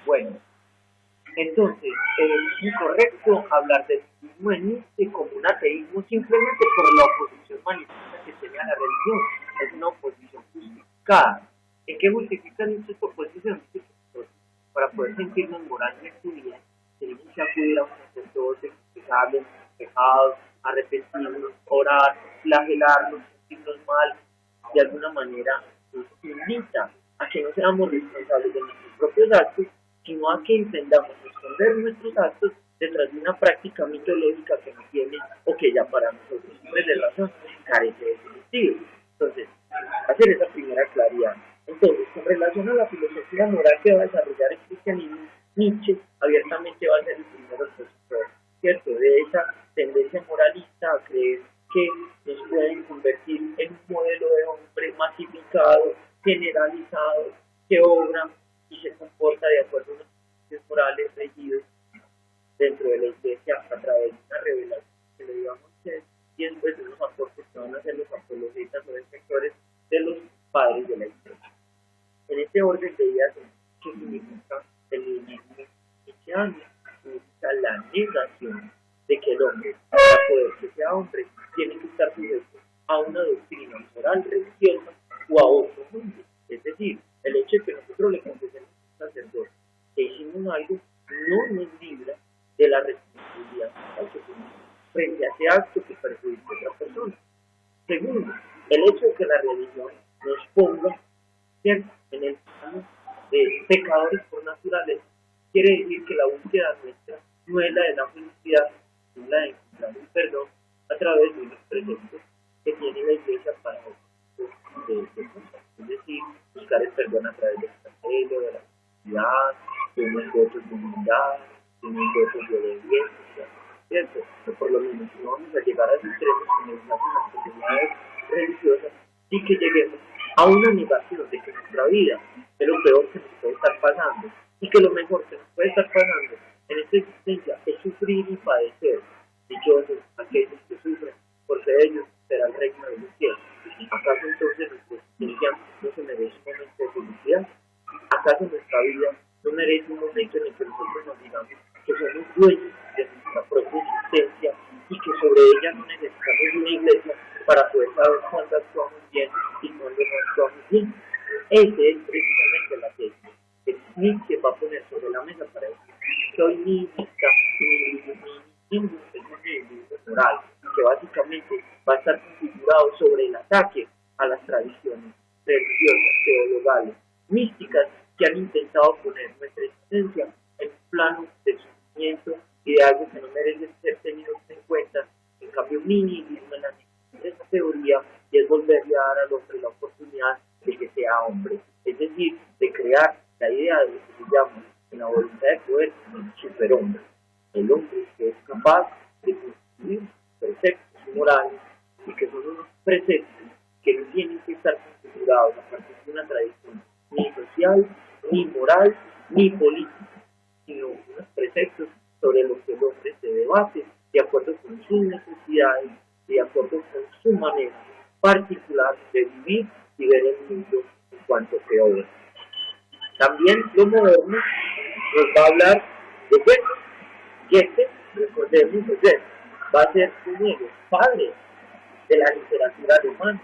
Bueno, entonces, es incorrecto hablar del budismo en Nietzsche como un ateísmo simplemente por la oposición manifiesta que tiene a la religión. Es una oposición justificada. ¿En qué justifica Nietzsche su oposición? Para poder sentirnos moralmente bien, tenemos que acudir a un sacerdote, confesarle nuestros pecados, arrepentirnos, orar, flagelarnos, sentirnos mal, de alguna manera nos invita a que no seamos responsables de nuestros propios actos, sino a que intentamos esconder nuestros actos detrás de una práctica mitológica que no tiene, o que ya para nosotros, hombres de razón, carece de sentido. Entonces, hacer esa primera claridad. Entonces, con relación a la filosofía moral que va a desarrollar el cristianismo, Nietzsche abiertamente va a ser el primero opositor, ¿cierto?, de esa tendencia moralista a creer que nos pueden convertir en un modelo de hombre masificado, generalizado, que obra y se comporta de acuerdo a unos principios morales regidos dentro de la iglesia a través de una revelación que le dio a Moisés y después de unos aportes que van a ser los apologetas o defensores de los padres de la iglesia. En este orden de ideas, ¿qué significa el nihilismo nietzscheano? Significa la negación de que el hombre, para poder que sea hombre, tiene que estar sujeto a una doctrina moral religiosa o a otro mundo. Es decir, el hecho de que nosotros le confesemos a un sacerdote que hicimos algo no nos libra de la responsabilidad moral que tenemos frente a ese acto que perjudica a otra persona. Segundo, el hecho de que la religión nos ponga, ¿cierto?, en el plano de pecadores por naturaleza, quiere decir que la búsqueda nuestra no es la de la felicidad, sino la de encontrar un perdón a través de los preceptos que tiene la iglesia para nosotros. Es decir, buscar el perdón a través del castigo, de la felicidad, de unos votos de humildad, de unos votos de obediencia, ¿cierto? Pero por lo menos si no vamos a llegar a esos extremos en las comunidades religiosas, sí que lleguemos a una negación de que nuestra vida es lo peor que nos puede estar pasando y que lo mejor que nos puede estar pasando en esta existencia es sufrir y padecer. Dichosos aquellos que sufren, porque de ellos será el reino de los cielos. ¿Acaso entonces nuestra existencia no se merece un momento de felicidad? ¿Acaso nuestra vida no merece un momento en el que nosotros nos digamos que somos dueños de nuestra propia existencia y que sobre ella no necesitamos una iglesia para poder saber cuándo actuamos bien y cuándo no actuamos bien? Ese es precisamente la tesis que Nietzsche va a poner sobre la mesa para decir que hoy nihilista y nihilismo es un nihilismo moral, que básicamente va a estar configurado sobre el ataque a las tradiciones religiosas, teologales, místicas, que han intentado poner nuestra existencia en un plano de sufrimiento y de algo que no merece ser tenido en cuenta. En cambio, mi nihilismo es la negación de esa teoría y es volverle a dar al hombre la oportunidad de que sea hombre, es decir, de crear la idea de lo que se llama en la voluntad de poder el superhombre, el hombre que es capaz de construir preceptos morales y que son unos preceptos que no tienen que estar configurados a partir de una tradición ni social, ni moral, ni política, sino unos preceptos sobre los que el hombre se debate de acuerdo con sus necesidades y de acuerdo con su manera particular de vivir y ver el mundo en cuanto que obra. También lo moderno nos va a hablar de Goethe. Goethe, recordemos, va a ser uno de los padres de la literatura alemana,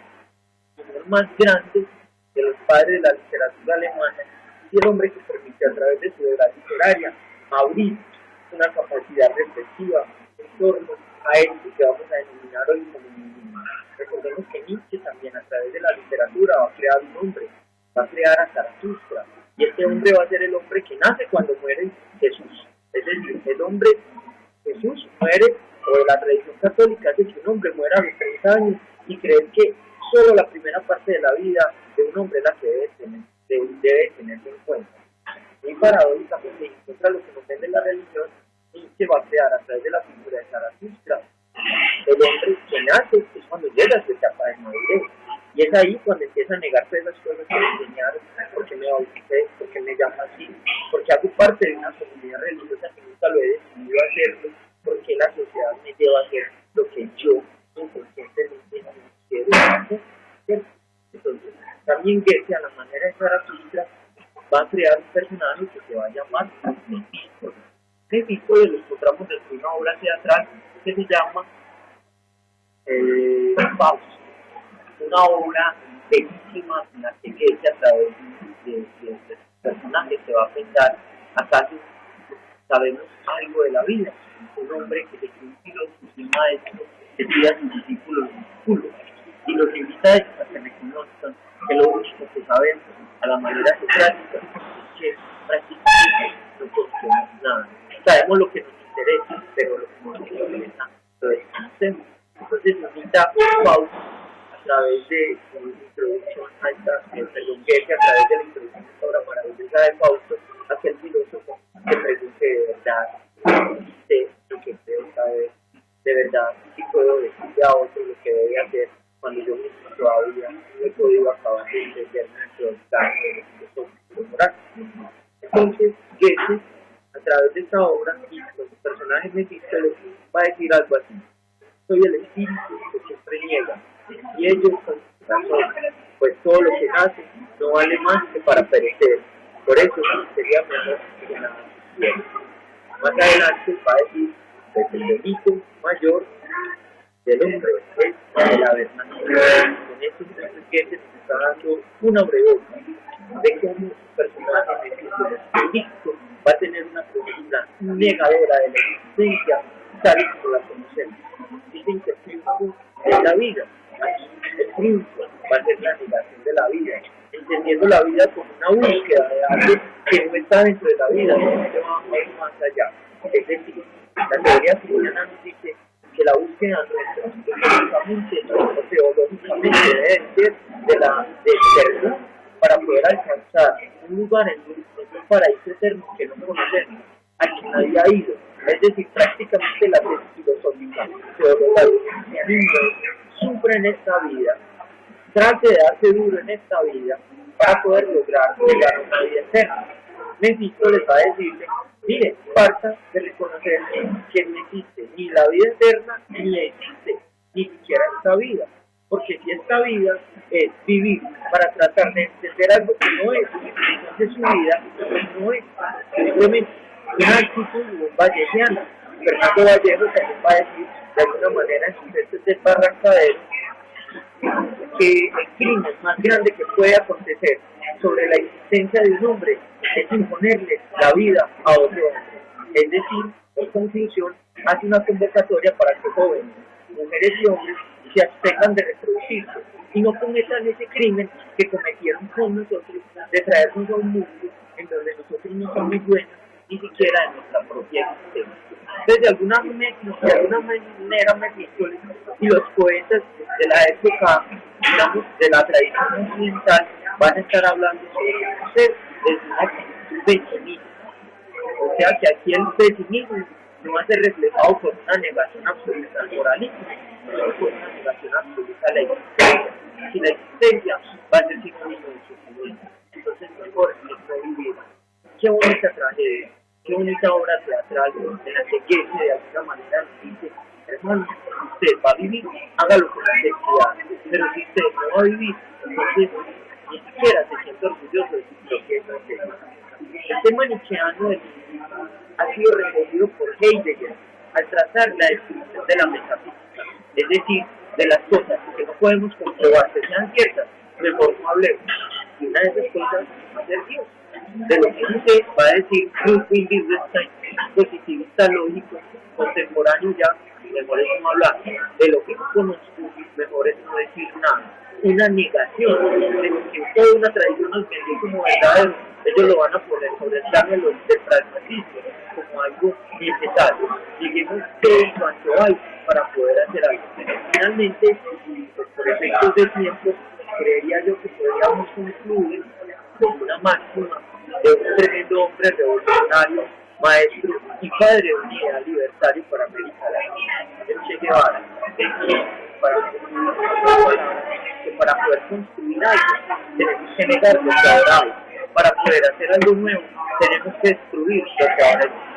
uno más grande de los padres de la literatura alemana, y el hombre que permite a través de su obra literaria abrir una capacidad reflexiva en torno a esto que vamos a denominar hoy como nihilismo. Recordemos que Nietzsche también a través de la literatura va a crear un hombre, va a crear a Zaratustra, y este hombre va a ser el hombre que nace cuando muere Jesús. Es decir, el hombre Jesús muere, o de la tradición católica es que un hombre muera a los 30 años y creer que solo la primera parte de la vida de un hombre es la que debe tenerse en cuenta. Muy paradójicamente, y contra lo que nos vende la religión, Nietzsche va a crear a través de la figura de Zaratustra el hombre que nace es cuando llega a su etapa de madurez. Y es ahí cuando empieza a negarse esas cosas que me enseñaron, porque me bauticé, porque me llamo así, porque hago parte de una comunidad religiosa que nunca lo he decidido hacerlo, porque la sociedad me lleva a hacer lo que yo inconscientemente no quiero hacer. Entonces, también Goethe, a la manera de Zaratustra, va a crear un personaje que se va a llamar llamar Mefístoles. Mefístoles lo encontramos en una obra teatral que se llama Fausto, una obra bellísima en la que a través de personaje se va a pensar acaso sabemos algo de la vida. Un hombre que es un filósofo y maestro que pide a sus discípulos y los invita a ellos a que reconozcan que lo único que sabemos a la manera socrática es que prácticamente no conocemos nada. Sabemos lo que nos interesa, pero lo que nos interesa lo desconocemos. Entonces nos invita Fausto a través de una introducción a esta, perdón, Goethe a través de la introducción a esta obra maravillosa de Fausto, a que el filósofo se pregunte de verdad, sé lo que creo saber, de verdad, si puedo decirle a otro lo que debe hacer cuando yo mismo todavía no he podido acabar de entenderme dentro del plano de lo filosófico moral. Entonces, Goethe, a través de esta obra, y los personajes Mefístoles, va a decir algo así: soy el espíritu que siempre niega, y ellos con razón, pues todo lo que nace no vale más que para perecer. Por eso sería mejor que nada sucediera. Más adelante va a decir: pues el delito mayor del hombre es el haber nacido. Con esto entonces Goethe nos está dando una breboca de cómo un personaje Mefístoles va a tener una postura negadora de la existencia tal y como la conocemos. Dicen que el triunfo es la vida. Aquí el triunfo va a ser la negación de la vida, entendiendo la vida como una búsqueda de algo que no está dentro de la vida, sino que va a ir más allá. Es decir, la teoría cristiana nos dice que la búsqueda nuestra, teológicamente debe ser de perdón para poder alcanzar un lugar en un paraíso eterno que no conocemos, a quien nadie ha ido. Es decir, prácticamente la tesis filosófica teológica sufre en esta vida, trate de darse duro en esta vida para poder lograr llegar a una vida eterna. Mefístoles va a decirle: mire, falta de reconocer que no existe ni la vida eterna, ni existe ni siquiera esta vida. Porque si esta vida es vivir para tratar de entender algo que no es, entonces su vida no es simplemente una actitud vallejiana. Fernando Vallejo también va a decir, de alguna manera, en sus textos del Barrancadero, que el crimen más grande que puede acontecer sobre la existencia de un hombre es imponerle la vida a otro hombre. Es decir, en conclusión, hace una convocatoria para que jóvenes, mujeres y hombres se abstengan de reproducirse y no cometan ese crimen que cometieron con nosotros de traernos a un mundo en donde nosotros no somos dueños ni siquiera de nuestra propia existencia. Entonces, de alguna manera, Mefístoles y los poetas de la época, digamos, de la tradición occidental, van a estar hablando sobre el concepto desde una actitud pesimista. O sea que aquí el pesimismo no va a ser reflejado por una negación absoluta al moralismo, sino por una negación absoluta a la existencia. Si la existencia va a ser sinónimo de sufrimiento, entonces mejor es no vivir. Qué bonita tragedia, qué bonita obra teatral en la que Goethe de alguna manera nos dice: hermano, si usted va a vivir, hágalo con sinceridad, pero si usted no va a vivir, entonces ni siquiera se siente orgulloso de lo que es hacer. El tema nietzscheano del nihilismo ha sido recogido por Heidegger al tratar la descripción de la metafísica, es decir, de las cosas que no podemos comprobar que sean ciertas, mejor no hablemos. Y una de esas cosas va a ser Dios. De lo que no sé, va a decir Ludwig Wittgenstein, positivista lógico, contemporáneo ya, mejor es no hablar. De lo que no conozco, mejor es no decir nada. Una negación de lo que toda una tradición nos vendió como verdadero, ellos lo van a poner sobre el plano del pragmatismo como algo necesario. Lleguemos de cuanto hay para poder hacer algo. Finalmente, pues, por efectos de tiempo, creería yo que podríamos concluir con una máxima de un tremendo hombre revolucionario, maestro y padre de un ideal libertario para América Latina, el Che Guevara, para poder construir algo tenemos que negar lo que ahora hay. Para poder hacer algo nuevo tenemos que destruir lo que ahora existe.